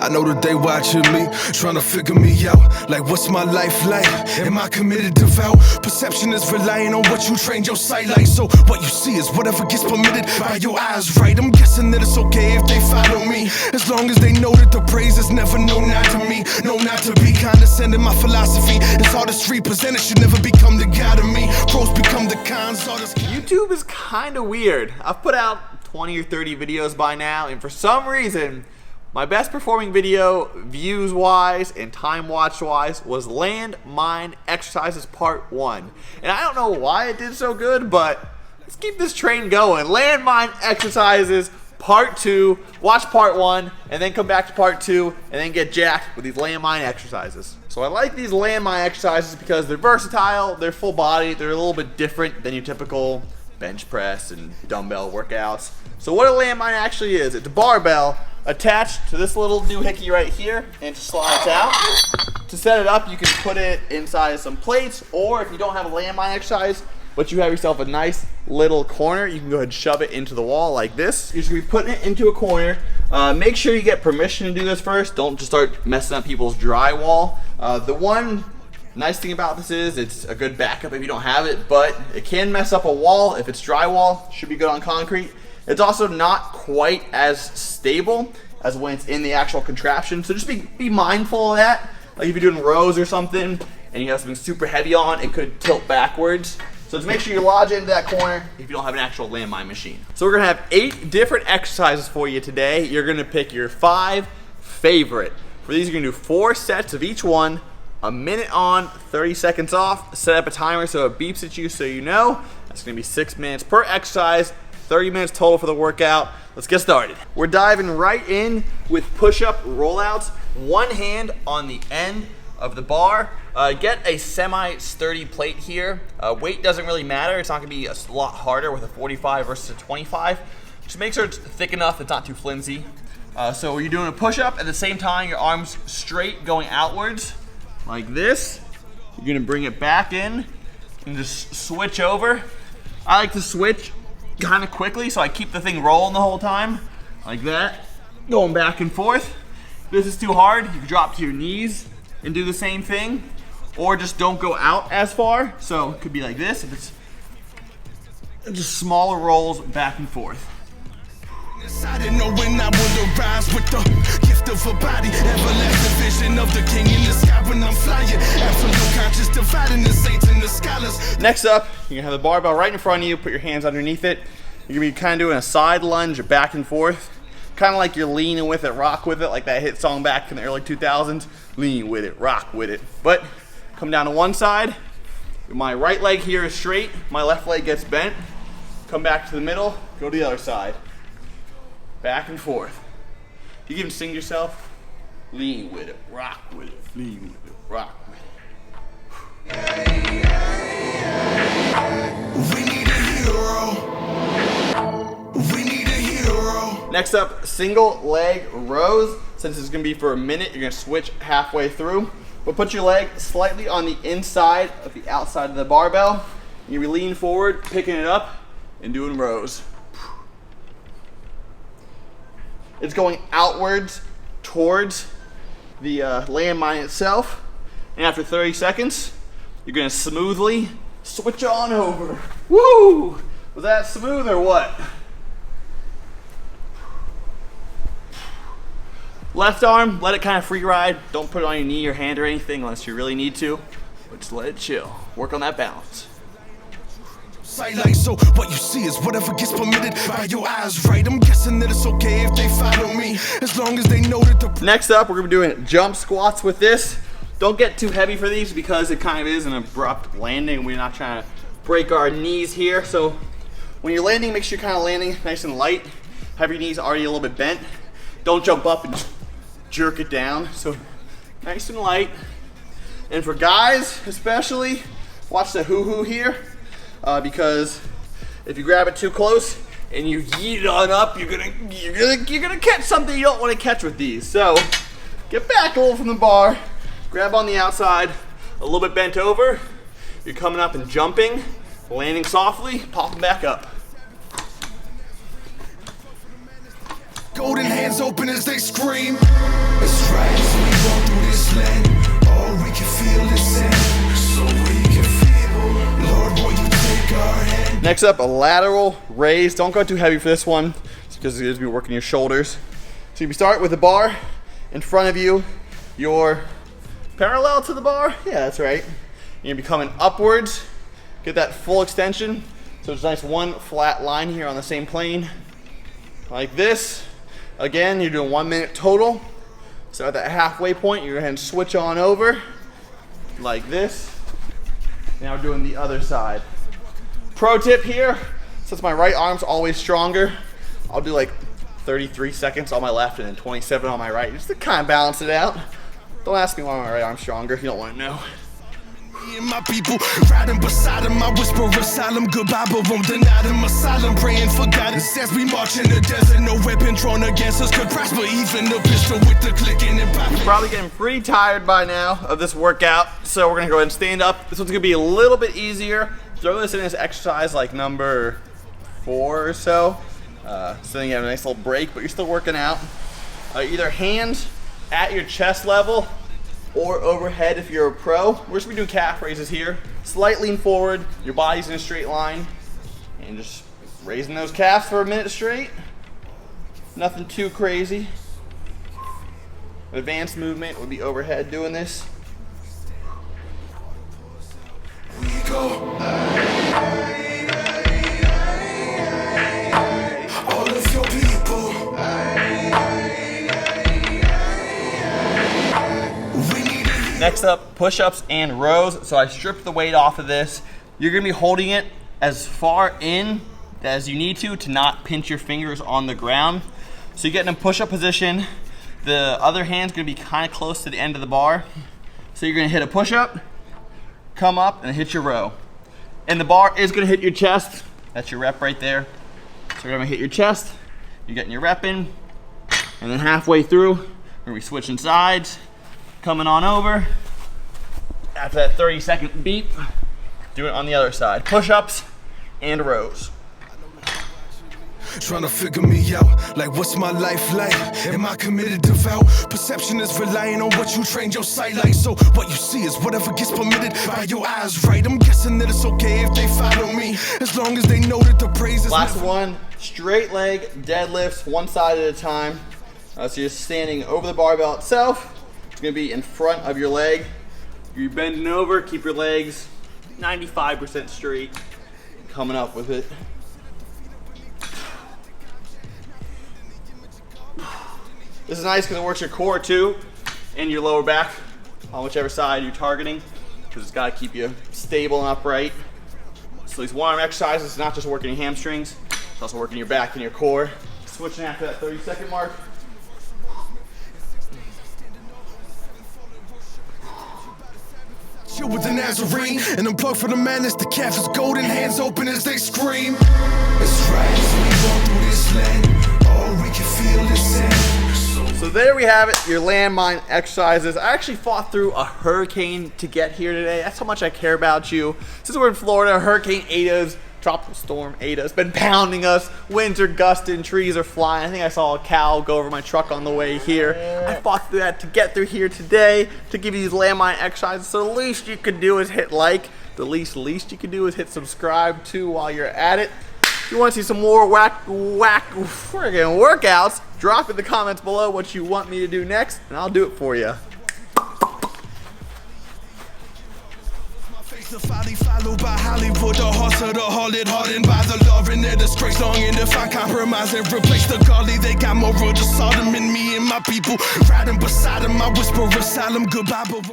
I know that they watching me, trying to figure me out. Like, what's my life like? Am I committed, devout? Perception is relying on what you trained your sight like. So what you see is whatever gets permitted by your eyes, right? I'm guessing that it's okay if they follow me, as long as they know that the praise is never no not to me. No, not to be condescending. My philosophy is artistry presented should never become the god of me. Pros become the cons. YouTube is kind of weird. I've put out 20 or 30 videos by now, and for some reason my best performing video views wise and time watched wise was Landmine Exercises Part 1, and I don't know why it did so good, but let's keep this train going. Landmine Exercises Part 2, watch Part 1 and then come back to Part 2 and then get jacked with these landmine exercises. So I like these landmine exercises because they're versatile, they're full body, they're a little bit different than your typical bench press and dumbbell workouts. So what a landmine actually is, it's a barbell attached to this little doohickey right here, and it slides out. To set it up, you can put it inside some plates, or if you don't have a landmine exercise, but you have yourself a nice little corner, you can go ahead and shove it into the wall like this. You're just gonna be putting it into a corner. Make sure you get permission to do this first. Don't just start messing up people's drywall. The one nice thing about this is it's a good backup if you don't have it, but it can mess up a wall. If it's drywall, should be good on concrete. It's also not quite as stable as when it's in the actual contraption, so just be mindful of that. Like if you're doing rows or something and you have something super heavy on, it could tilt backwards. So just make sure you lodge it into that corner if you don't have an actual landmine machine. So we're gonna have 8 different exercises for you today. You're gonna pick your 5 favorite. For these, you're gonna do 4 sets of each one, a minute on, 30 seconds off. Set up a timer so it beeps at you so you know. That's gonna be 6 minutes per exercise, 30 minutes total for the workout. Let's get started. We're diving right in with push-up rollouts. One hand on the end of the bar. Get a semi-sturdy plate here. Weight doesn't really matter. It's not gonna be a lot harder with a 45 versus a 25. Just make sure it's thick enough, it's not too flimsy. So you're doing a push-up, at the same time your arms straight going outwards like this. You're gonna bring it back in and just switch over. I like to switch kind of quickly so I keep the thing rolling the whole time, like that, going back and forth. If this is too hard, you can drop to your knees and do the same thing, or just don't go out as far. So it could be like this, if it's just smaller rolls back and forth. I didn't know when I would arise with the gift of a body, everlasting vision of the king in the sky when I'm flying, absolute conscious dividing the saints and the scholars. Next up, you're gonna have the barbell right in front of you, put your hands underneath it. You're gonna be kind of doing a side lunge back and forth, kind of like you're leaning with it, rock with it, like that hit song back in the early 2000s, lean with it, rock with it. But come down to one side, my right leg here is straight, my left leg gets bent, come back to the middle, go to the other side. Back and forth. You can sing yourself, lean with it, rock with it, lean with it, rock with it. We need a hero. We need a hero. Next up, single leg rows. Since it's gonna be for a minute, you're gonna switch halfway through. But put your leg slightly on the inside of the outside of the barbell. You lean forward, picking it up, and doing rows. It's going outwards towards the landmine itself. And after 30 seconds, you're gonna smoothly switch on over. Woo! Was that smooth or what? Left arm, let it kind of free ride. Don't put it on your knee or hand or anything unless you really need to. But just let it chill. Work on that balance. Like, so what you see is whatever gets permitted by your eyes, right? I'm guessing that it's okay if they follow me, as long as they know that the... Next up, we're gonna be doing jump squats with this. Don't get too heavy for these because it kind of is an abrupt landing. We're not trying to break our knees here. So when you're landing, make sure you're kind of landing nice and light. Have your knees already a little bit bent. Don't jump up and jerk it down. So nice and light. And for guys especially, watch the hoo-hoo here. Because if you grab it too close and you yeet it on up, you're gonna catch something you don't want to catch with these. So get back a little from the bar, grab on the outside, a little bit bent over. You're coming up and jumping, landing softly, popping back up. Golden hands open as they scream. It's Next up, a lateral raise. Don't go too heavy for this one because you're going to be working your shoulders. So you start with the bar in front of you. You're parallel to the bar. Yeah, that's right. You're going to be coming upwards. Get that full extension. So it's a nice one flat line here on the same plane. Like this. Again, you're doing 1 minute total. So at that halfway point, you're going to go ahead and switch on over. Like this. Now we're doing the other side. Pro tip here, since my right arm's always stronger, I'll do like 33 seconds on my left and then 27 on my right, just to kind of balance it out. Don't ask me why my right arm's stronger if you don't want to know. And my people riding beside him, I whisper asylum goodbye, but won't deny them asylum, praying for guidance as we march in the desert. No weapon drawn against us could prosper, even the pistol with the clicking and popping. You're probably getting pretty tired by now of this workout, so we're gonna go ahead and stand up. This one's gonna be a little bit easier. Throw this in as exercise like number 4 or so. So then you have a nice little break, but you're still working out. Either hands at your chest level or overhead if you're a pro. We're just gonna be doing calf raises here. Slight lean forward, your body's in a straight line, and just raising those calves for a minute straight. Nothing too crazy. Advanced movement would be overhead doing this. We go. All of your people. Next up, push-ups and rows. So I stripped the weight off of this. You're gonna be holding it as far in as you need to not pinch your fingers on the ground. So you get in a push-up position. The other hand's gonna be kind of close to the end of the bar. So you're gonna hit a push-up, come up, and hit your row. And the bar is gonna hit your chest. That's your rep right there. So you're gonna hit your chest, you're getting your rep in, and then halfway through, we're gonna be switching sides. Coming on over. After that 30-second beep, do it on the other side. Push-ups and rows. Trying to figure me out, like what's my life like? Am I committed, devout? Perception is relying on what you trained your sight like. So what you see is whatever gets permitted by your eyes, right? I'm guessing that it's okay if they follow me, as long as they know that the praise is Last one, straight leg deadlifts, one side at a time. So you're standing over the barbell itself. It's gonna be in front of your leg. You're bending over, keep your legs 95% straight. Coming up with it. This is nice because it works your core too, and your lower back on whichever side you're targeting, because it's gotta keep you stable and upright. So these one arm exercises, it's not just working your hamstrings, it's also working your back and your core. Switching after that 30-second mark. With the Nazarene and unplug for the madness, the calf is golden, hands open as they scream. It's right as we walk through this land, all we can feel is sand. So there we have it, your landmine exercises. I actually fought through a hurricane to get here today. That's how much I care about you. Since we're in Florida, Hurricane Ada's, tropical storm Ada's been pounding us. Winds are gusting, trees are flying. I think I saw a cow go over my truck on the way here. I fought through that to get through here today to give you these landmine exercises. So the least you can do is hit like. The least you can do is hit subscribe too while you're at it. If you want to see some more whack friggin' workouts, drop in the comments below what you want me to do next, and I'll do it for you. Followed by Hollywood, the horse of the harlot, hardened by the law and their disgrace, longing to find compromise and replace the golly. They got more road to Sodom and me and my people riding beside them. I whisper asylum goodbye, but